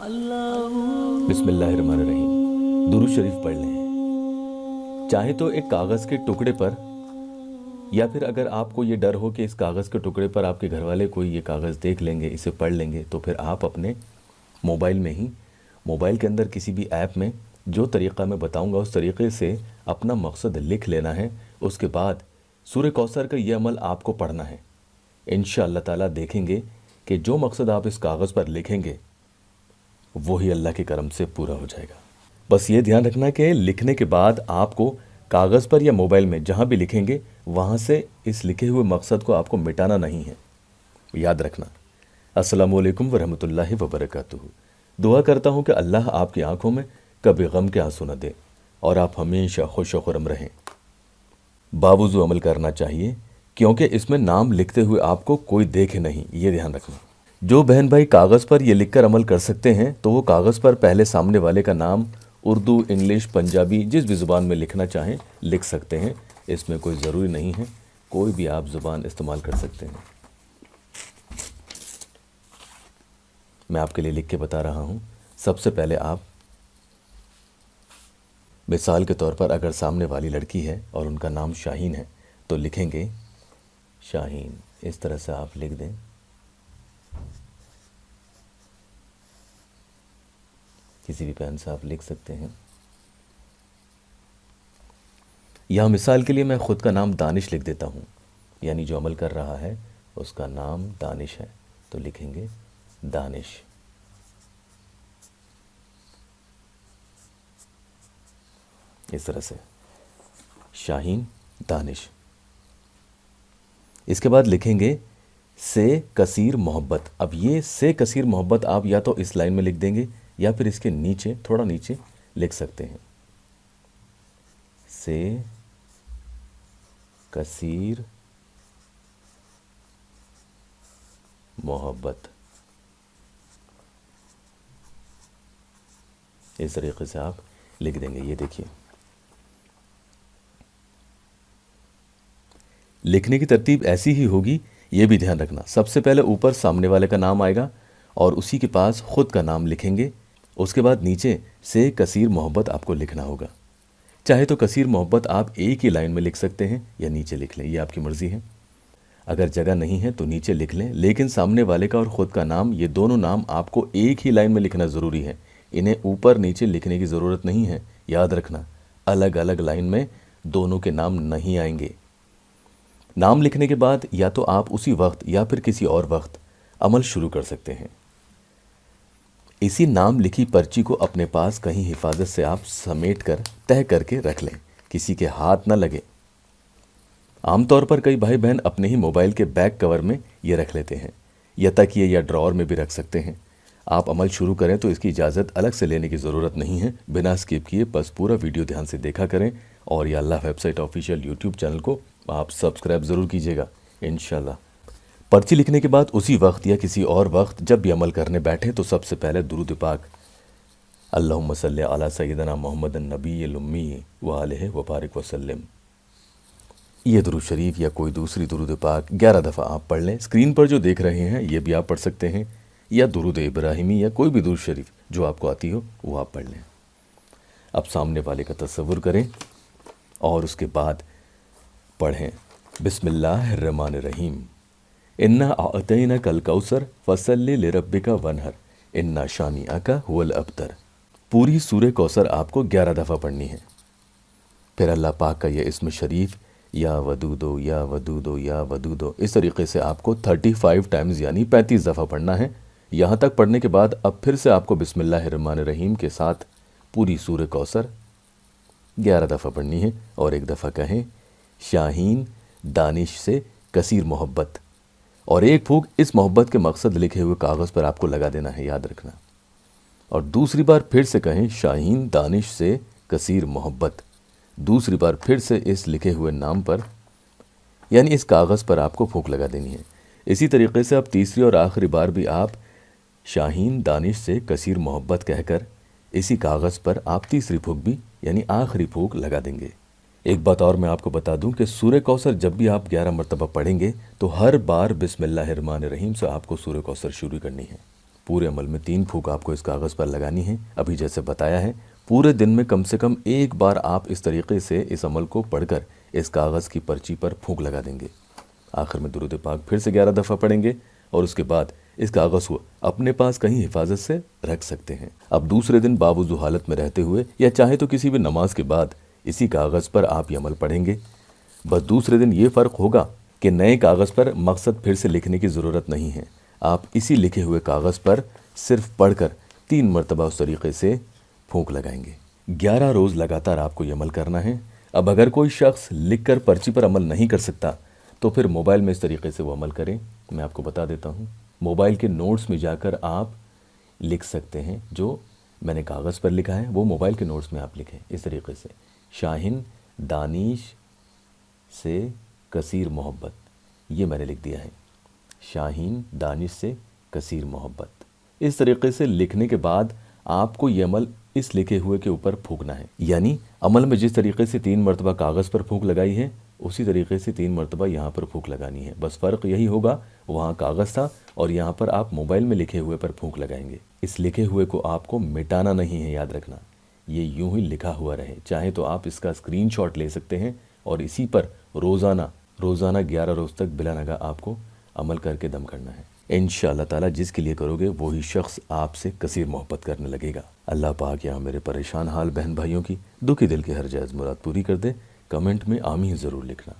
बिस्मिल्लाहिर्रहमानिर्रहीम। दुरूद शरीफ पढ़ लें। चाहे तो एक कागज़ के टुकड़े पर, या फिर अगर आपको ये डर हो कि इस कागज़ के टुकड़े पर आपके घर वाले कोई ये कागज़ देख लेंगे, इसे पढ़ लेंगे, तो फिर आप अपने मोबाइल में ही, मोबाइल के अंदर किसी भी ऐप में जो तरीक़ा मैं बताऊंगा उस तरीक़े से अपना मकसद लिख लेना है। उसके बाद सूरह कौसर का ये अमल आपको पढ़ना है। इंशाअल्लाह ताला देखेंगे कि जो मकसद आप इस कागज़ पर लिखेंगे वही अल्लाह के करम से पूरा हो जाएगा। बस ये ध्यान रखना कि लिखने के बाद आपको कागज़ पर या मोबाइल में जहाँ भी लिखेंगे वहाँ से इस लिखे हुए मकसद को आपको मिटाना नहीं है, याद रखना। अस्सलामु अलैकुम वरहमतुल्लाहि वबरकातुहू। दुआ करता हूँ कि अल्लाह आपकी आंखों में कभी गम के आंसू न दे और आप हमेशा खुश व खुर्रम रहें। बावजूद अमल करना चाहिए क्योंकि इसमें नाम लिखते हुए आपको कोई देखे नहीं, ये ध्यान रखना। जो बहन भाई कागज़ पर ये लिखकर अमल कर सकते हैं तो वो कागज़ पर पहले सामने वाले का नाम उर्दू, इंग्लिश, पंजाबी जिस भी ज़ुबान में लिखना चाहें लिख सकते हैं। इसमें कोई ज़रूरी नहीं है, कोई भी आप ज़ुबान इस्तेमाल कर सकते हैं। मैं आपके लिए लिख के बता रहा हूँ। सबसे पहले आप मिसाल के तौर पर अगर सामने वाली लड़की है और उनका नाम शाहीन है तो लिखेंगे शाहीन, इस तरह से आप लिख दें। किसी भी पेन से आप लिख सकते हैं। यहाँ मिसाल के लिए मैं ख़ुद का नाम दानिश लिख देता हूँ, यानी जो अमल कर रहा है उसका नाम दानिश है तो लिखेंगे दानिश। इस तरह से शाहीन दानिश। इसके बाद लिखेंगे से कसीर मोहब्बत। अब ये से कसीर मोहब्बत आप या तो इस लाइन में लिख देंगे या फिर इसके नीचे, थोड़ा नीचे लिख सकते हैं। से कसीर मोहब्बत, इस तरीके से आप लिख देंगे। ये देखिए, लिखने की तरतीब ऐसी ही होगी, ये भी ध्यान रखना। सबसे पहले ऊपर सामने वाले का नाम आएगा और उसी के पास ख़ुद का नाम लिखेंगे। उसके बाद नीचे से कसीर मोहब्बत आपको लिखना होगा। चाहे तो कसीर मोहब्बत आप एक ही लाइन में लिख सकते हैं या नीचे लिख लें, ये आपकी मर्ज़ी है। अगर जगह नहीं है तो नीचे लिख लें, लेकिन सामने वाले का और ख़ुद का नाम, ये दोनों नाम आपको एक ही लाइन में लिखना ज़रूरी है। इन्हें ऊपर नीचे लिखने की ज़रूरत नहीं है, याद रखना। अलग अलग लाइन में दोनों के नाम नहीं आएंगे। नाम लिखने के बाद या तो आप उसी वक्त या फिर किसी और वक्त अमल शुरू कर सकते हैं। इसी नाम लिखी पर्ची को अपने पास कहीं हिफाजत से आप समेट कर तह करके रख लें, किसी के हाथ ना लगे। आमतौर पर कई भाई बहन अपने ही मोबाइल के बैक कवर में ये रख लेते हैं, या तकिए या ड्रॉअर में भी रख सकते हैं। आप अमल शुरू करें तो इसकी इजाज़त अलग से लेने की ज़रूरत नहीं है। बिना स्किप किए बस पूरा वीडियो ध्यान से देखा करें और या अल्लाह वेबसाइट ऑफिशियल यूट्यूब चैनल को आप सब्सक्राइब ज़रूर कीजिएगा इंशाल्लाह। पर्ची लिखने के बाद उसी वक्त या किसी और वक्त जब भी अमल करने बैठे तो सबसे पहले दुरूद पाक अल्लाहुम्मा सल्ली अला सय्यिदना मुहम्मदिन नबिय्यिल उम्मी व आलिहि व बारिक वसल्लम। ये दुरूद शरीफ या कोई दूसरी दुरूद पाक 11 दफ़ा आप पढ़ लें। स्क्रीन पर जो देख रहे हैं ये भी आप पढ़ सकते हैं, या दुरूद इब्राहिमी या कोई भी दुरूद शरीफ जो आपको आती हो वो आप पढ़ लें। अब सामने वाले का तसव्वुर करें और उसके बाद पढ़ें बिस्मिल्लाहिर्रहमानिर्रहीम। इन्ना आतैना कल कौसर फसल्लि लिरब्बिका वनहर इन्ना शानिअका हुवल अबतर। पूरी सूरह कौसर आपको 11 दफ़ा पढ़नी है। फिर अल्लाह पाक का ये इस्म शरीफ या वदूदो या वदूदो या वदूदो, इस तरीके से आपको 35 टाइम्स यानी 35 दफ़ा पढ़ना है। यहाँ तक पढ़ने के बाद अब फिर से आपको बिस्मिल्लाहिर्रहमानिर्रहीम के साथ पूरी सूरह कौसर 11 दफ़ा पढ़नी है और एक दफ़ा कहें शाहीन दानिश से कसीर मोहब्बत, और एक फूंक इस मोहब्बत के मकसद लिखे हुए कागज़ पर आपको लगा देना है, याद रखना। और दूसरी बार फिर से कहें शाहीन दानिश से कसीर मोहब्बत। दूसरी बार फिर से इस लिखे हुए नाम पर यानी इस कागज़ पर आपको फूंक लगा देनी है। इसी तरीके से अब तीसरी और आखिरी बार भी आप शाहीन दानिश से कसीर मोहब्बत कहकर इसी कागज़ पर आप तीसरी फूंक भी यानी आखिरी फूंक लगा देंगे। एक बात और मैं आपको बता दूं कि सूरह कौसर जब भी आप 11 मरतबा पढ़ेंगे तो हर बार बिस्मिल्लाहिर्रहमानिर्रहीम से आपको सूरह कौसर शुरू करनी है। पूरे अमल में 3 फूंक आपको इस कागज़ पर लगानी है। अभी जैसे बताया है, पूरे दिन में कम से कम एक बार आप इस तरीके से इस अमल को पढ़कर इस कागज़ की पर्ची पर फूंक लगा देंगे। आखिर में दुरूद पाक फिर से 11 दफ़ा पढ़ेंगे और उसके बाद इस कागज़ को अपने पास कहीं हिफाजत से रख सकते हैं। अब दूसरे दिन बावुज़ू हालत में रहते हुए या चाहे तो किसी भी नमाज के बाद इसी कागज़ पर आप ये अमल पढ़ेंगे। बस दूसरे दिन ये फ़र्क होगा कि नए कागज़ पर मकसद फिर से लिखने की ज़रूरत नहीं है। आप इसी लिखे हुए कागज़ पर सिर्फ पढ़कर 3 मरतबा उस तरीके से फूंक लगाएंगे। 11 रोज़ लगातार आपको ये अमल करना है। अब अगर कोई शख्स लिखकर पर्ची पर अमल नहीं कर सकता तो फिर मोबाइल में इस तरीके से वो अमल करें। मैं आपको बता देता हूँ, मोबाइल के नोट्स में जाकर आप लिख सकते हैं। जो मैंने कागज़ पर लिखा है वो मोबाइल के नोट्स में आप लिखें इस तरीके से, शाहिन दानिश से कसीर मोहब्बत। ये मैंने लिख दिया है, शाहीन दानिश से कसीर मोहब्बत। इस तरीके से लिखने के बाद आपको ये अमल इस लिखे हुए के ऊपर फूंकना है। यानी अमल में जिस तरीके से 3 मरतबा कागज़ पर फूंक लगाई है उसी तरीके से 3 मरतबा यहाँ पर फूंक लगानी है। बस फ़र्क यही होगा, वहाँ कागज़ था और यहाँ पर आप मोबाइल में लिखे हुए पर फूंक लगाएंगे। इस लिखे हुए को आपको मिटाना नहीं है, याद रखना, ये यूं ही लिखा हुआ रहे। चाहे तो आप इसका स्क्रीनशॉट ले सकते हैं और इसी पर रोज़ाना 11 रोज़ तक बिला नगा आपको अमल करके दम करना है। इंशाअल्लाह ताला जिसके लिए करोगे वही शख्स आपसे कसीर मोहब्बत करने लगेगा। अल्लाह पाक यहाँ मेरे परेशान हाल बहन भाइयों की दुखी दिल की हर जायज़ मुराद पूरी कर दे। कमेंट में आमीन ज़रूर लिखना।